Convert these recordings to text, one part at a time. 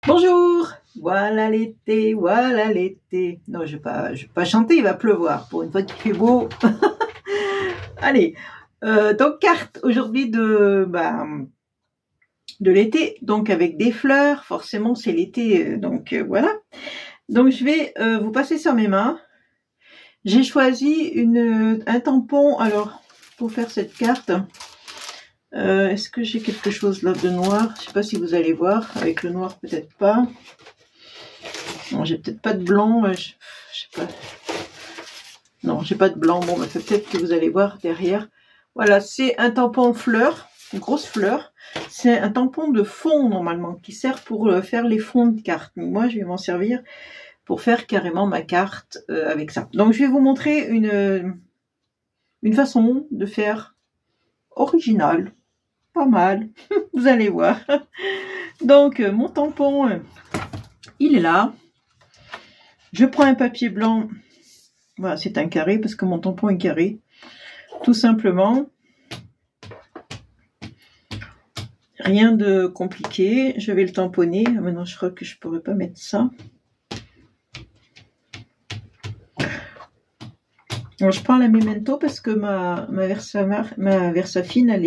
Bonjour, voilà l'été, voilà l'été. Non, je vais pas chanter, il va pleuvoir. Pour une fois qu'il fait beau. Allez, donc carte aujourd'hui de l'été, donc avec des fleurs. Forcément, c'est l'été, voilà. Donc je vais vous passer sur mes mains. J'ai choisi un tampon. Alors, pour faire cette carte, est-ce que j'ai quelque chose là de noir? Je sais pas si vous allez voir. Avec le noir, peut-être pas. Non, j'ai peut-être pas de blanc, je sais pas. Non, j'ai pas de blanc. Bon, bah, peut-être que vous allez voir derrière. Voilà, c'est un tampon fleur, une grosse fleur. C'est un tampon de fond normalement qui sert pour faire les fonds de carte. Mais moi, je vais m'en servir pour faire carrément ma carte avec ça. Donc, je vais vous montrer une façon de faire originale, pas mal. Vous allez voir. Donc, mon tampon, il est là. Je prends un papier blanc. Voilà, c'est un carré parce que mon tampon est carré. Tout simplement. Rien de compliqué. Je vais le tamponner. Maintenant, je crois que je pourrais pas mettre ça. Alors, je prends la Memento parce que ma Versafine, elle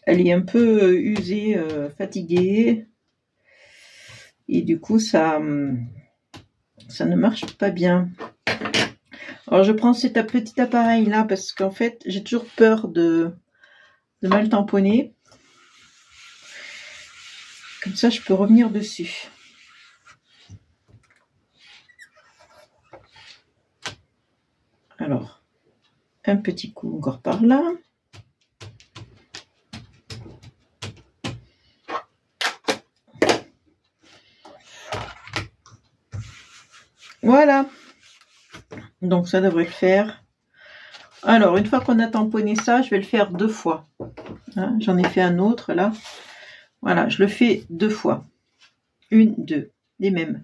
est un peu usée, fatiguée. Et du coup, ça ne marche pas bien. Alors, je prends cet petit appareil là parce qu'en fait, j'ai toujours peur de mal tamponner. Comme ça, je peux revenir dessus. Alors, un petit coup encore par là. Voilà. Donc, ça devrait le faire. Alors, une fois qu'on a tamponné ça, je vais le faire 2 fois. Hein, j'en ai fait un autre là. Voilà, je le fais 2 fois. 1, 2, les mêmes.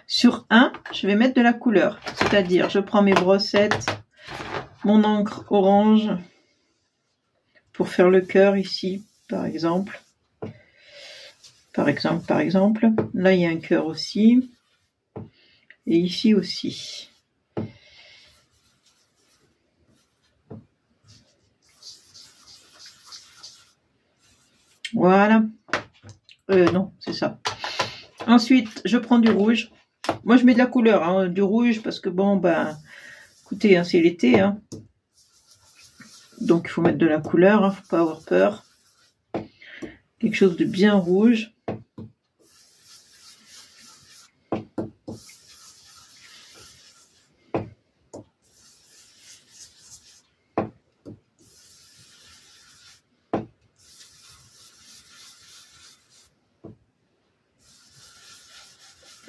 Sur un, je vais mettre de la couleur. C'est-à-dire, je prends mes brossettes, mon encre orange pour faire le cœur ici, par exemple. Par exemple. Là, il y a un cœur aussi. Et ici aussi. Voilà. Non, c'est ça. Ensuite, je prends du rouge. Moi, je mets de la couleur, hein, du rouge, parce que bon, ben, écoutez, hein, c'est l'été, hein. Donc, il faut mettre de la couleur, hein, faut pas avoir peur. Quelque chose de bien rouge.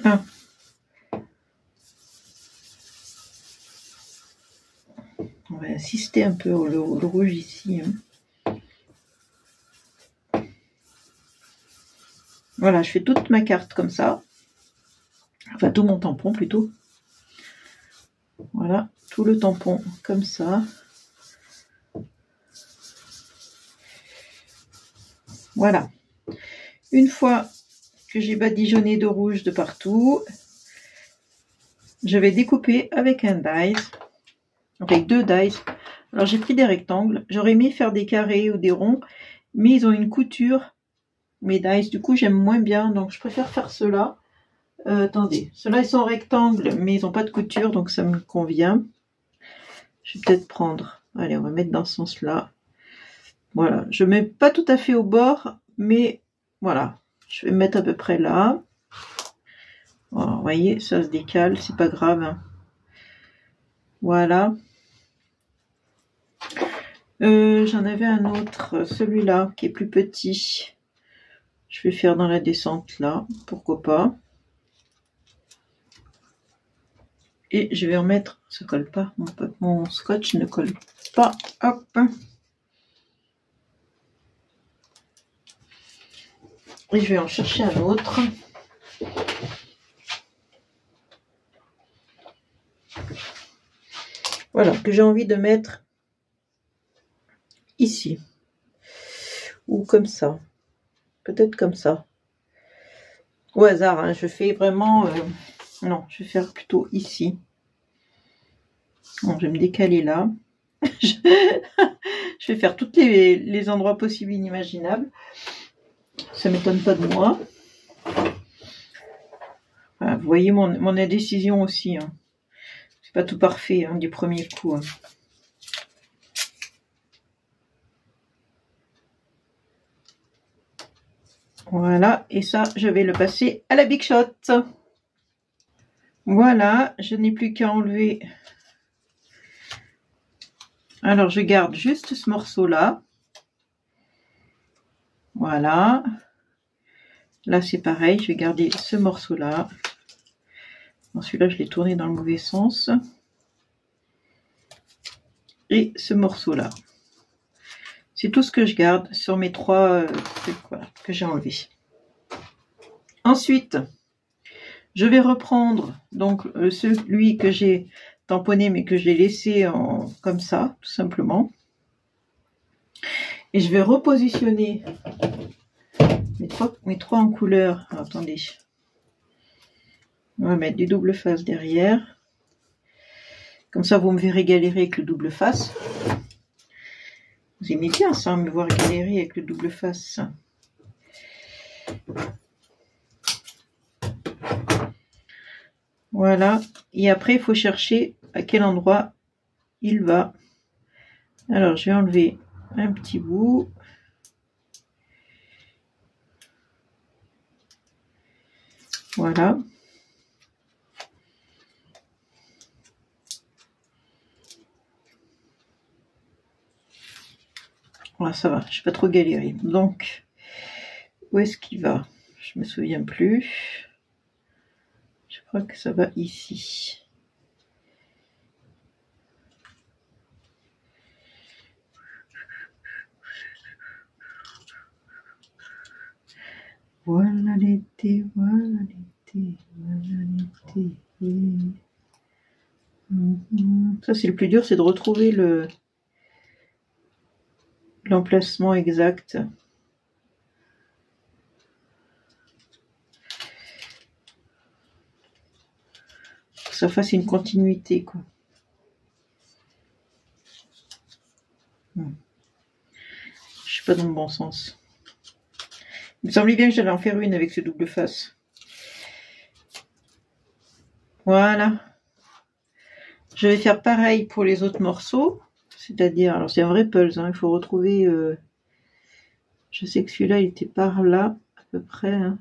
Ah. On va insister un peu le rouge ici. Hein. Voilà, je fais toute ma carte comme ça. Enfin, tout mon tampon plutôt. Voilà, tout le tampon comme ça. Voilà. Une fois que j'ai badigeonné de rouge de partout, je vais découper avec un dice, avec 2 dice. Alors j'ai pris des rectangles. J'aurais aimé faire des carrés ou des ronds, mais ils ont une couture, mes dice. Du coup, j'aime moins bien, donc je préfère faire ceux-là. Attendez, ceux-là ils sont rectangles, mais ils n'ont pas de couture, donc ça me convient. Je vais peut-être prendre. Allez, on va mettre dans ce sens-là. Voilà, je mets pas tout à fait au bord, mais voilà, je vais mettre à peu près là. Voilà, vous voyez, ça se décale, c'est pas grave. Hein. Voilà. J'en avais un autre, celui-là, qui est plus petit. Je vais faire dans la descente là, pourquoi pas. Et je vais en mettre, ça colle pas, mon scotch ne colle pas. Hop. Et je vais en chercher un autre. Voilà, que j'ai envie de mettre ici. Ou comme ça. peut-être comme ça. Au hasard, hein, je fais vraiment... non, je vais faire plutôt ici. Bon, je vais me décaler là. Je vais faire tous les endroits possibles et inimaginables. Ça m'étonne pas de moi. Voilà, vous voyez mon indécision aussi. Hein. C'est pas tout parfait hein, du premier coup. Hein. Voilà, et ça, je vais le passer à la Big Shot. Voilà, je n'ai plus qu'à enlever. Alors, je garde juste ce morceau-là. Voilà. Là, c'est pareil, je vais garder ce morceau-là. Celui-là, je l'ai tourné dans le mauvais sens. Et ce morceau-là. C'est tout ce que je garde sur mes trois trucs voilà, que j'ai enlevés. Ensuite, je vais reprendre donc celui que j'ai tamponné mais que j'ai laissé comme ça, tout simplement. Et je vais repositionner mes trois en couleur. Alors, attendez. On va mettre du double face derrière. Comme ça, vous me verrez galérer avec le double face. Vous aimez bien ça, me voir galérer avec le double face. Voilà. Et après, il faut chercher à quel endroit il va. Alors, je vais enlever un petit bout. Voilà. Voilà, ça va, je n'ai pas trop galéré. Donc, où est-ce qu'il va? Je me souviens plus. Je crois que ça va ici. Voilà l'été, voilà l'été, voilà l'été. Ça, c'est le plus dur, c'est de retrouver l'emplacement exact. Que ça fasse une continuité, quoi. Je suis pas dans le bon sens. Il me semblait bien que j'allais en faire une avec ce double face. Voilà. Je vais faire pareil pour les autres morceaux. C'est-à-dire, alors c'est un vrai puzzle, hein, il faut retrouver... je sais que celui-là, il était par là, à peu près. Hein.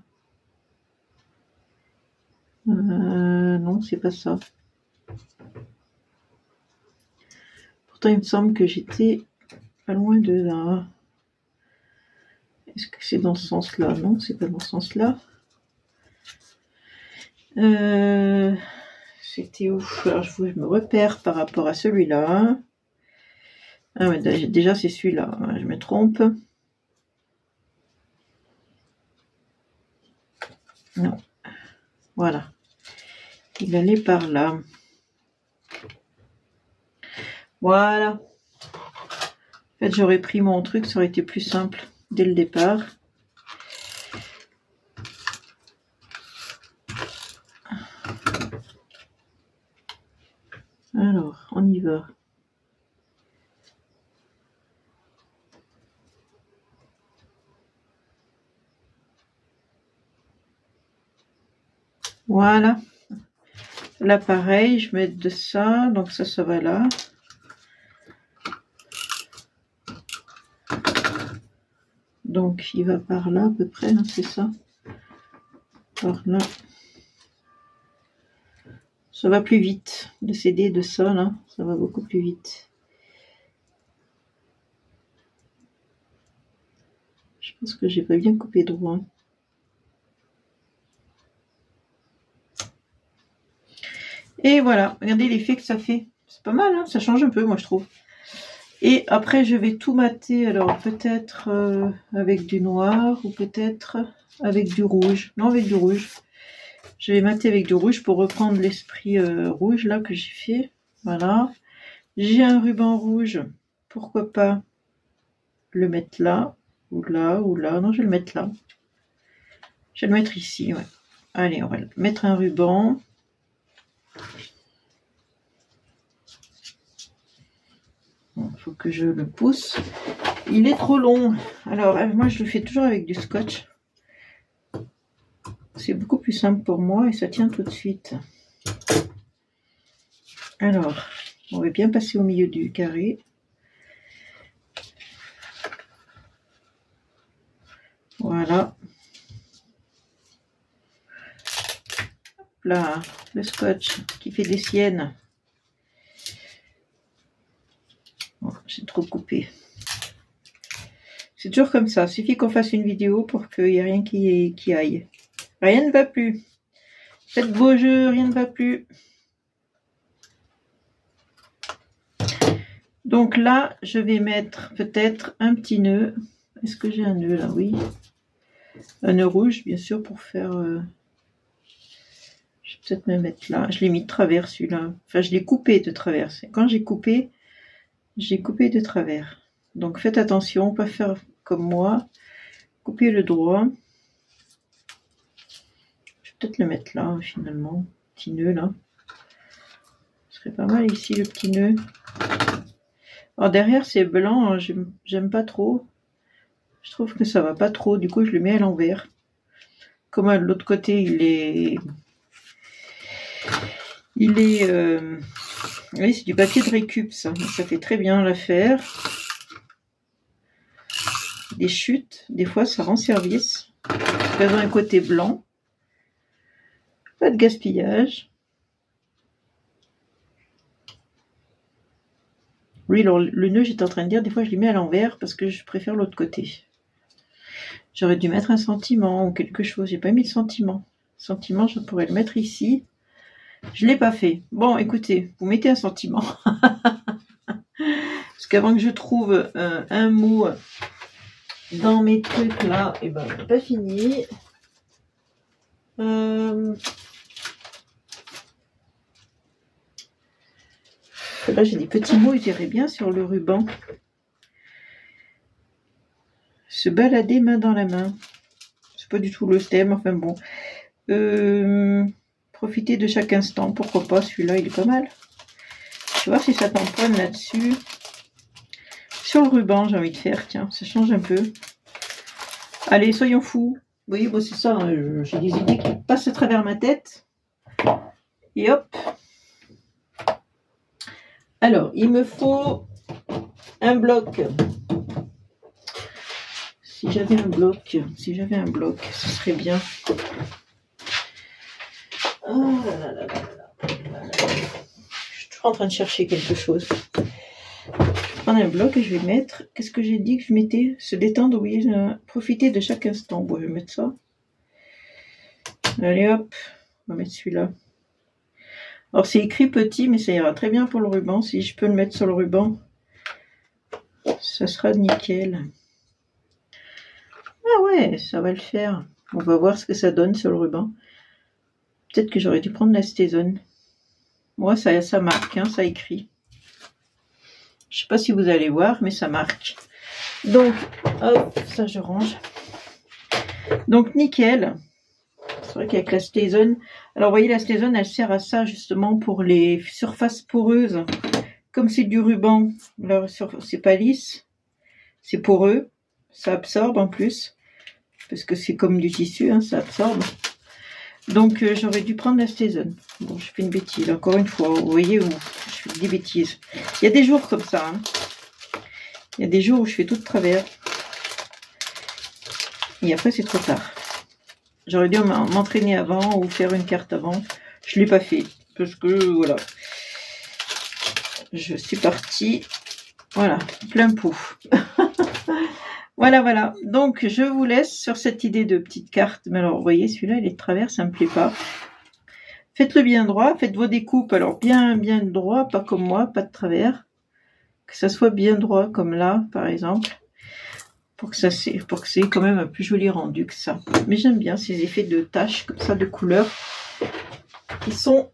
Non, c'est pas ça. Pourtant, il me semble que j'étais pas loin de là. Est-ce que c'est dans ce sens-là? Non, c'est pas dans ce sens-là. C'était où? Alors, je me repère par rapport à celui-là. Ah ouais, déjà c'est celui-là. Je me trompe. Non. Voilà. Il allait par là. Voilà. En fait, j'aurais pris mon truc, ça aurait été plus simple dès le départ. Alors, on y va. Voilà. Là, pareil, je mets de ça. Donc ça va là. Donc, il va par là à peu près, hein, c'est ça. Par là. Ça va plus vite de s'aider de ça, là. Ça va beaucoup plus vite. Je pense que j'ai pas bien coupé droit. Et voilà, regardez l'effet que ça fait. C'est pas mal, hein, ça change un peu, moi, je trouve. Et après, je vais tout mater, alors peut-être avec du noir ou peut-être avec du rouge. Non, avec du rouge. Je vais mater avec du rouge pour reprendre l'esprit rouge, là, que j'ai fait. Voilà. J'ai un ruban rouge. Pourquoi pas le mettre là, ou là, ou là. Non, je vais le mettre là. Je vais le mettre ici, ouais. Allez, on va mettre un ruban. Il faut que je le pousse. Il est trop long. Alors, moi, je le fais toujours avec du scotch. C'est beaucoup plus simple pour moi et ça tient tout de suite. Alors, on va bien passer au milieu du carré. Voilà. Là, le scotch qui fait des siennes. Oh, j'ai trop coupé. C'est toujours comme ça. Il suffit qu'on fasse une vidéo pour qu'il n'y ait rien qui aille. Rien ne va plus. Faites beau jeu, rien ne va plus. Donc là, je vais mettre peut-être un petit nœud. Est-ce que j'ai un nœud là? Oui. Un nœud rouge, bien sûr, pour faire... Je vais peut-être me mettre là. Je l'ai mis de travers, celui-là. Enfin, je l'ai coupé de travers. Quand j'ai coupé de travers. Donc, faites attention, pas faire comme moi. Coupez le droit. Je vais peut-être le mettre là, finalement. Petit nœud, là. Ce serait pas mal ici, le petit nœud. Alors, derrière, c'est blanc. Hein, j'aime pas trop. Je trouve que ça va pas trop. Du coup, je le mets à l'envers. Comme de l'autre côté, il est... Oui, c'est du papier de récup, ça. Ça fait très bien l'affaire. Des chutes, des fois, ça rend service. Faisons un côté blanc. Pas de gaspillage. Oui, alors, le nœud, j'étais en train de dire, des fois, je le mets à l'envers parce que je préfère l'autre côté. J'aurais dû mettre un sentiment ou quelque chose. J'ai pas mis le sentiment. Le sentiment, je pourrais le mettre ici. Je l'ai pas fait. Bon, écoutez, vous mettez un sentiment. Parce qu'avant que je trouve un mot dans mes trucs là, et ben, on n'a pas fini. Là, j'ai des petits mots, ils iraient bien sur le ruban. Se balader main dans la main. C'est pas du tout le thème, enfin bon. Profiter de chaque instant, pourquoi pas, celui-là, il est pas mal. Je vais voir si ça tamponne là-dessus. Sur le ruban, j'ai envie de faire, tiens, ça change un peu. Allez, soyons fous. Oui, bon, c'est ça, hein, j'ai des idées qui passent à travers ma tête. Et hop. Alors, il me faut un bloc. Si j'avais un bloc, ce serait bien. Oh là là là là là. Je suis toujours en train de chercher quelque chose. Je vais prendre un bloc et je vais mettre... Qu'est-ce que j'ai dit que je mettais? Se détendre, oui. Profiter de chaque instant. Bon, je vais mettre ça. Allez hop. On va mettre celui-là. Alors, c'est écrit petit, mais ça ira très bien pour le ruban. Si je peux le mettre sur le ruban, ça sera nickel. Ah ouais, ça va le faire. On va voir ce que ça donne sur le ruban. Peut-être que j'aurais dû prendre la Stézone. Moi, ça marque, hein, ça écrit. Je sais pas si vous allez voir, mais ça marque. Donc, hop, ça je range. Donc, nickel. C'est vrai qu'avec la Stézone... Alors, vous voyez, la Stézone, elle sert à ça, justement, pour les surfaces poreuses. Comme c'est du ruban, c'est pas lisse. C'est poreux. Ça absorbe en plus. Parce que c'est comme du tissu, hein, ça absorbe. Donc, j'aurais dû prendre la Stézone. Bon, je fais une bêtise, encore une fois. Vous voyez où je fais des bêtises. Il y a des jours comme ça. Hein. Il y a des jours où je fais tout de travers. Et après, c'est trop tard. J'aurais dû m'entraîner avant ou faire une carte avant. Je ne l'ai pas fait. Parce que, voilà. Je suis partie. Voilà, plein pot. Voilà, voilà. Donc, je vous laisse sur cette idée de petite carte. Mais alors, vous voyez, celui-là, il est de travers, ça ne me plaît pas. Faites-le bien droit. Faites vos découpes, alors bien droit, pas comme moi, pas de travers. Que ça soit bien droit, comme là, par exemple. Pour que c'est quand même un plus joli rendu que ça. Mais j'aime bien ces effets de taches, comme ça, de couleurs. Qui sont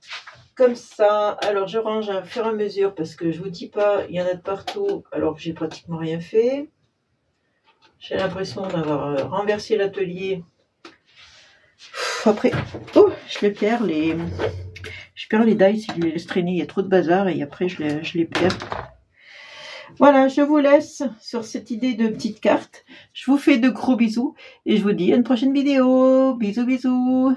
comme ça. Alors, je range à fur et à mesure, parce que je vous dis pas, il y en a de partout, alors que j'ai pratiquement rien fait. J'ai l'impression d'avoir renversé l'atelier après, oh, je perds les die si je les laisse traîner. Il y a trop de bazar et après je les perds. Voilà, je vous laisse sur cette idée de petite carte. Je vous fais de gros bisous et je vous dis à une prochaine vidéo. Bisous, bisous.